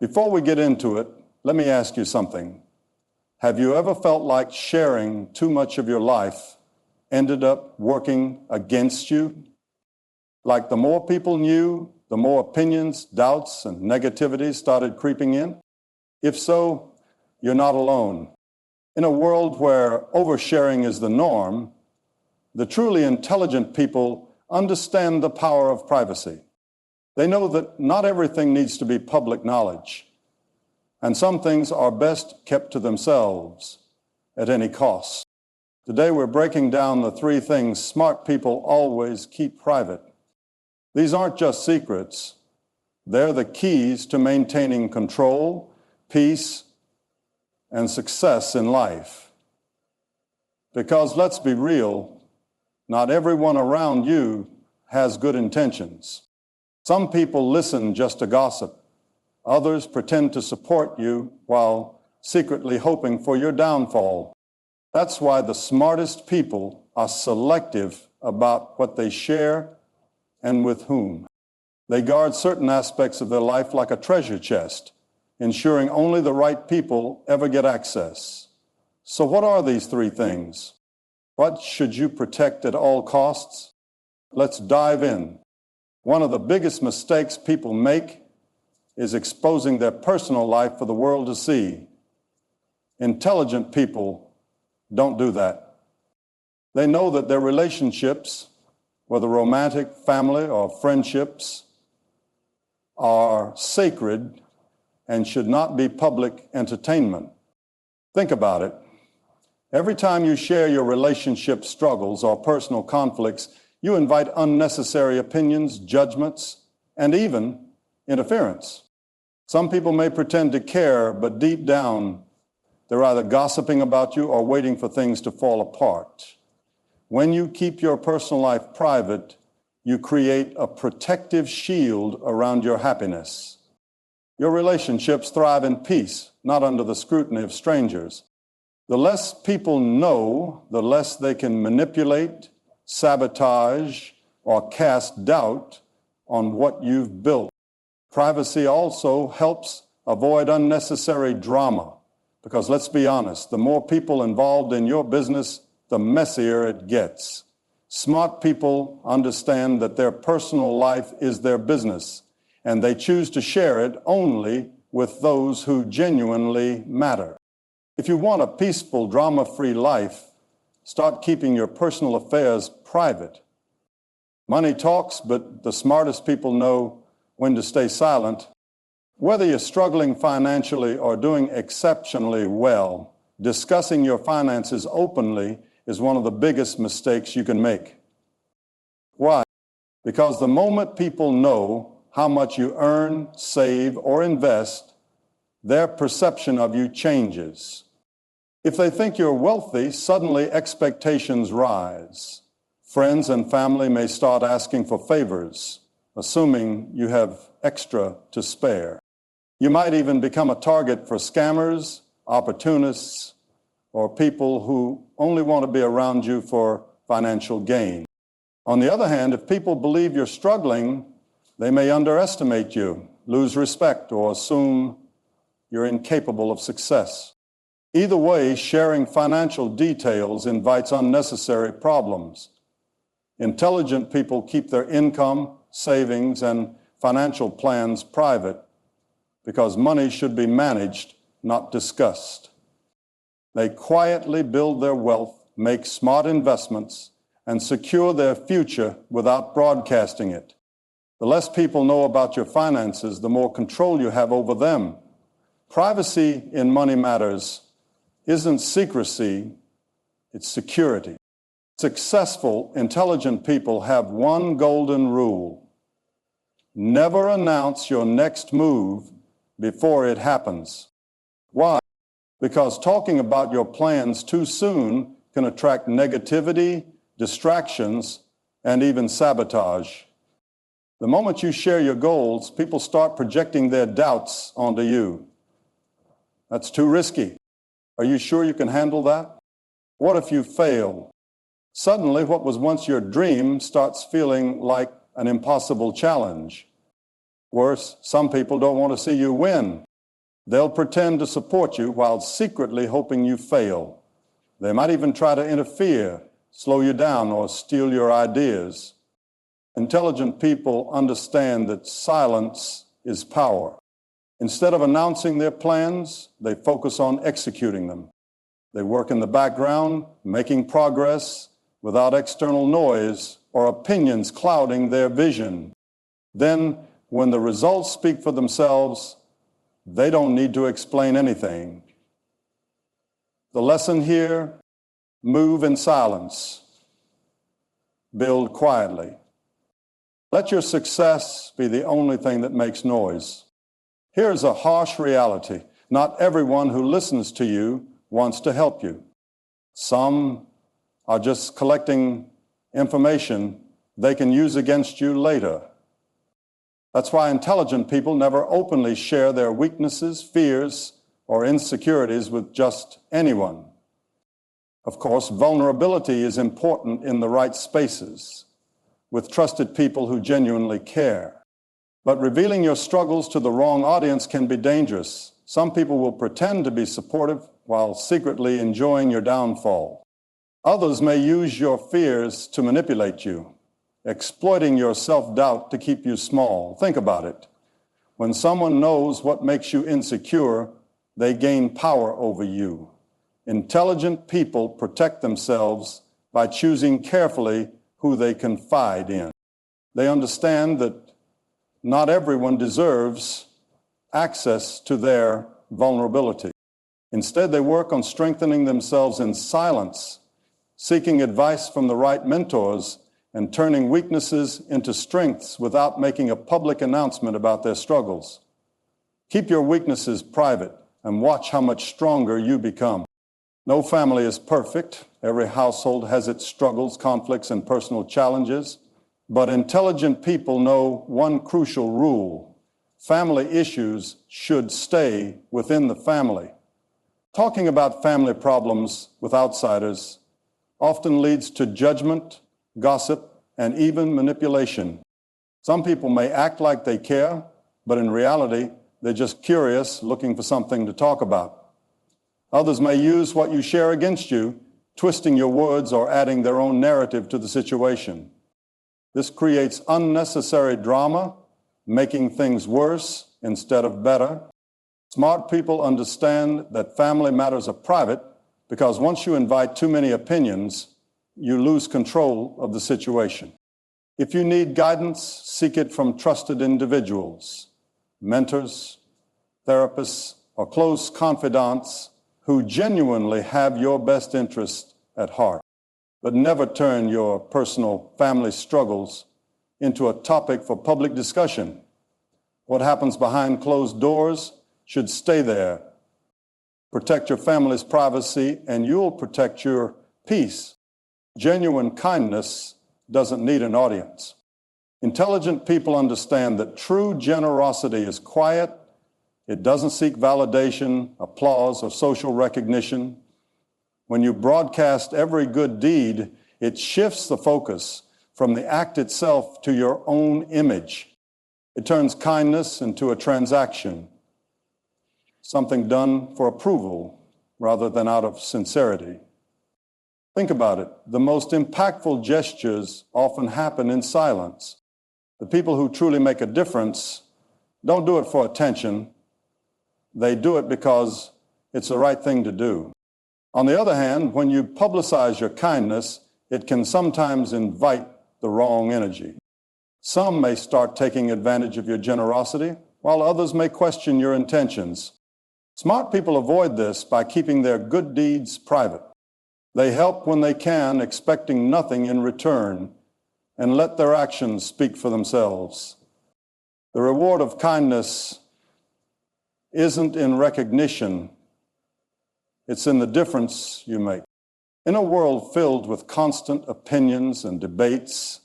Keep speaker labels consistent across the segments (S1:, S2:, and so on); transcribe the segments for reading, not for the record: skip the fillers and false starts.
S1: Before we get into it, let me ask you something. Have you ever felt like sharing too much of your life ended up working against you? Like the more people knew, the more opinions, doubts, and negativity started creeping in? If so, you're not alone. In a world where oversharing is the norm, the truly intelligent people understand the power of privacy. They know that not everything needs to be public knowledge, and some things are best kept to themselves at any cost. Today we're breaking down the 3 things smart people always keep private. These aren't just secrets. They're the keys to maintaining control, peace, and success in life. Because let's be real, not everyone around you has good intentions. Some people listen just to gossip. Others pretend to support you while secretly hoping for your downfall. That's why the smartest people are selective about what they share and with whom. They guard certain aspects of their life like a treasure chest, ensuring only the right people ever get access. So what are these 3 things? What should you protect at all costs? Let's dive in. One of the biggest mistakes people make is exposing their personal life for the world to see. Intelligent people don't do that. They know that their relationships, whether romantic, family, or friendships, are sacred and should not be public entertainment. Think about it. Every time you share your relationship struggles or personal conflicts, you invite unnecessary opinions, judgments, and even interference. Some people may pretend to care, but deep down, they're either gossiping about you or waiting for things to fall apart. When you keep your personal life private, you create a protective shield around your happiness. Your relationships thrive in peace, not under the scrutiny of strangers. The less people know, the less they can manipulate, sabotage, or cast doubt on what you've built. Privacy also helps avoid unnecessary drama, because let's be honest, the more people involved in your business, the messier it gets. Smart people understand that their personal life is their business, and they choose to share it only with those who genuinely matter. If you want a peaceful, drama-free life, start keeping your personal affairs private. Money talks, but the smartest people know when to stay silent. Whether you're struggling financially or doing exceptionally well, discussing your finances openly is one of the biggest mistakes you can make. Why? Because the moment people know how much you earn, save, or invest, their perception of you changes. If they think you're wealthy, suddenly expectations rise. Friends and family may start asking for favors, assuming you have extra to spare. You might even become a target for scammers, opportunists, or people who only want to be around you for financial gain. On the other hand, if people believe you're struggling, they may underestimate you, lose respect, or assume you're incapable of success. Either way, sharing financial details invites unnecessary problems. Intelligent people keep their income, savings, and financial plans private because money should be managed, not discussed. They quietly build their wealth, make smart investments, and secure their future without broadcasting it. The less people know about your finances, the more control you have over them. Privacy in money matters isn't secrecy, it's security. Successful, intelligent people have one golden rule: never announce your next move before it happens. Why? Because talking about your plans too soon can attract negativity, distractions, and even sabotage. The moment you share your goals, people start projecting their doubts onto you. That's too risky. Are you sure you can handle that? What if you fail? Suddenly, what was once your dream starts feeling like an impossible challenge. Worse, some people don't want to see you win. They'll pretend to support you while secretly hoping you fail. They might even try to interfere, slow you down, or steal your ideas. Intelligent people understand that silence is power. Instead of announcing their plans, they focus on executing them. They work in the background, making progress without external noise or opinions clouding their vision. Then, when the results speak for themselves, they don't need to explain anything. The lesson here: move in silence. Build quietly. Let your success be the only thing that makes noise. Here's a harsh reality. Not everyone who listens to you wants to help you. Some are just collecting information they can use against you later. That's why intelligent people never openly share their weaknesses, fears, or insecurities with just anyone. Of course, vulnerability is important in the right spaces, with trusted people who genuinely care. But revealing your struggles to the wrong audience can be dangerous. Some people will pretend to be supportive while secretly enjoying your downfall. Others may use your fears to manipulate you, exploiting your self-doubt to keep you small. Think about it. When someone knows what makes you insecure, they gain power over you. Intelligent people protect themselves by choosing carefully who they confide in. They understand that not everyone deserves access to their vulnerability. Instead, they work on strengthening themselves in silence, seeking advice from the right mentors, and turning weaknesses into strengths without making a public announcement about their struggles. Keep your weaknesses private and watch how much stronger you become. No family is perfect. Every household has its struggles, conflicts, and personal challenges. But intelligent people know one crucial rule: family issues should stay within the family. Talking about family problems with outsiders often leads to judgment, gossip, and even manipulation. Some people may act like they care, but in reality, they're just curious, looking for something to talk about. Others may use what you share against you, twisting your words or adding their own narrative to the situation. This creates unnecessary drama, making things worse instead of better. Smart people understand that family matters are private because once you invite too many opinions, you lose control of the situation. If you need guidance, seek it from trusted individuals, mentors, therapists, or close confidants who genuinely have your best interest at heart. But never turn your personal family struggles into a topic for public discussion. What happens behind closed doors should stay there. Protect your family's privacy, and you'll protect your peace. Genuine kindness doesn't need an audience. Intelligent people understand that true generosity is quiet. It doesn't seek validation, applause, or social recognition. When you broadcast every good deed, it shifts the focus from the act itself to your own image. It turns kindness into a transaction, something done for approval rather than out of sincerity. Think about it. The most impactful gestures often happen in silence. The people who truly make a difference don't do it for attention. They do it because it's the right thing to do. On the other hand, when you publicize your kindness, it can sometimes invite the wrong energy. Some may start taking advantage of your generosity, while others may question your intentions. Smart people avoid this by keeping their good deeds private. They help when they can, expecting nothing in return, and let their actions speak for themselves. The reward of kindness isn't in recognition, it's in the difference you make. In a world filled with constant opinions and debates,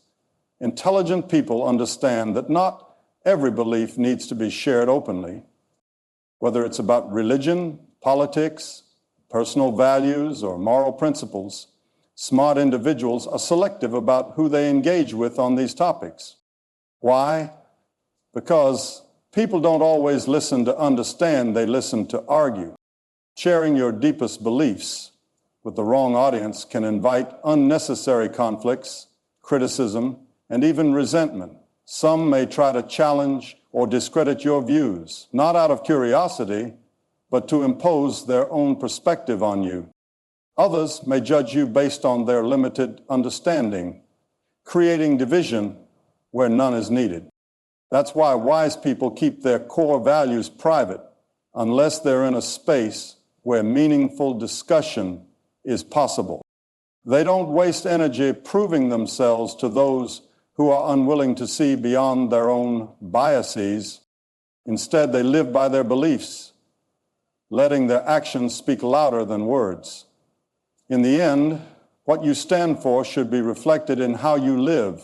S1: intelligent people understand that not every belief needs to be shared openly. Whether it's about religion, politics, personal values, or moral principles, smart individuals are selective about who they engage with on these topics. Why? Because People don't always listen to understand, they listen to argue. Sharing your deepest beliefs with the wrong audience can invite unnecessary conflicts, criticism, and even resentment. Some may try to challenge or discredit your views, not out of curiosity, but to impose their own perspective on you. Others may judge you based on their limited understanding, creating division where none is needed. That's why wise people keep their core values private unless they're in a space where meaningful discussion is possible. They don't waste energy proving themselves to those who are unwilling to see beyond their own biases. Instead, they live by their beliefs, letting their actions speak louder than words. In the end, what you stand for should be reflected in how you live,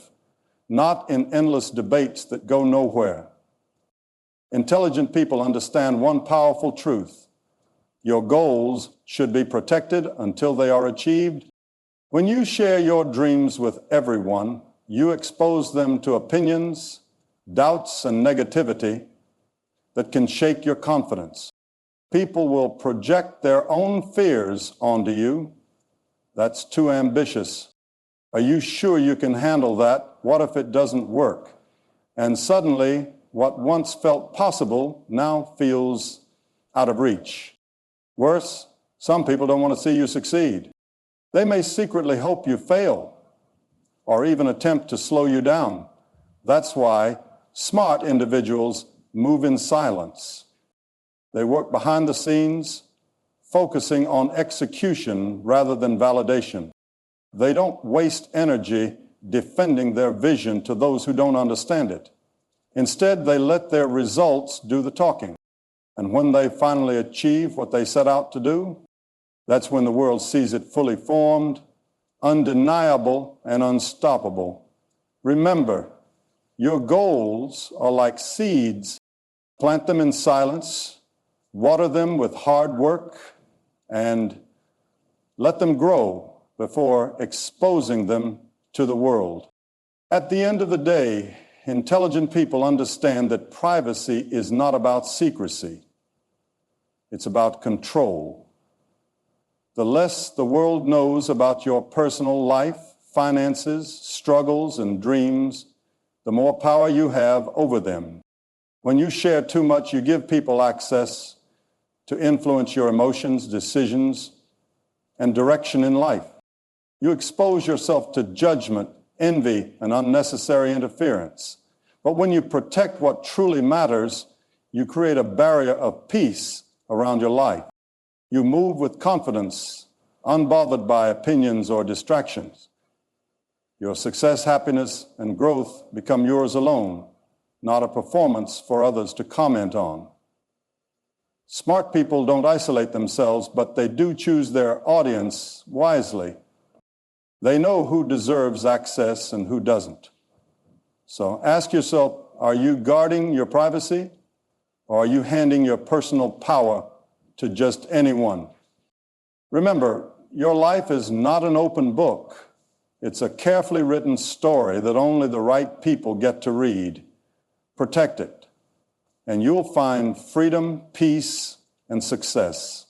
S1: not in endless debates that go nowhere. Intelligent people understand one powerful truth. Your goals should be protected until they are achieved. When you share your dreams with everyone, you expose them to opinions, doubts, and negativity that can shake your confidence. People will project their own fears onto you. That's too ambitious. Are you sure you can handle that? What if it doesn't work? And suddenly, what once felt possible now feels out of reach. Worse, some people don't want to see you succeed. They may secretly hope you fail or even attempt to slow you down. That's why smart individuals move in silence. They work behind the scenes, focusing on execution rather than validation. They don't waste energy defending their vision to those who don't understand it. Instead, they let their results do the talking. And when they finally achieve what they set out to do, that's when the world sees it fully formed, undeniable, and unstoppable. Remember, your goals are like seeds. Plant them in silence, water them with hard work, and let them grow before exposing them to the world. At the end of the day, intelligent people understand that privacy is not about secrecy. It's about control. The less the world knows about your personal life, finances, struggles, and dreams, the more power you have over them. When you share too much, you give people access to influence your emotions, decisions, and direction in life. You expose yourself to judgment, envy, and unnecessary interference. But when you protect what truly matters, you create a barrier of peace around your life. You move with confidence, unbothered by opinions or distractions. Your success, happiness, and growth become yours alone, not a performance for others to comment on. Smart people don't isolate themselves, but they do choose their audience wisely. They know who deserves access and who doesn't. So ask yourself, are you guarding your privacy, or are you handing your personal power to just anyone? Remember, your life is not an open book. It's a carefully written story that only the right people get to read. Protect it, and you'll find freedom, peace, and success.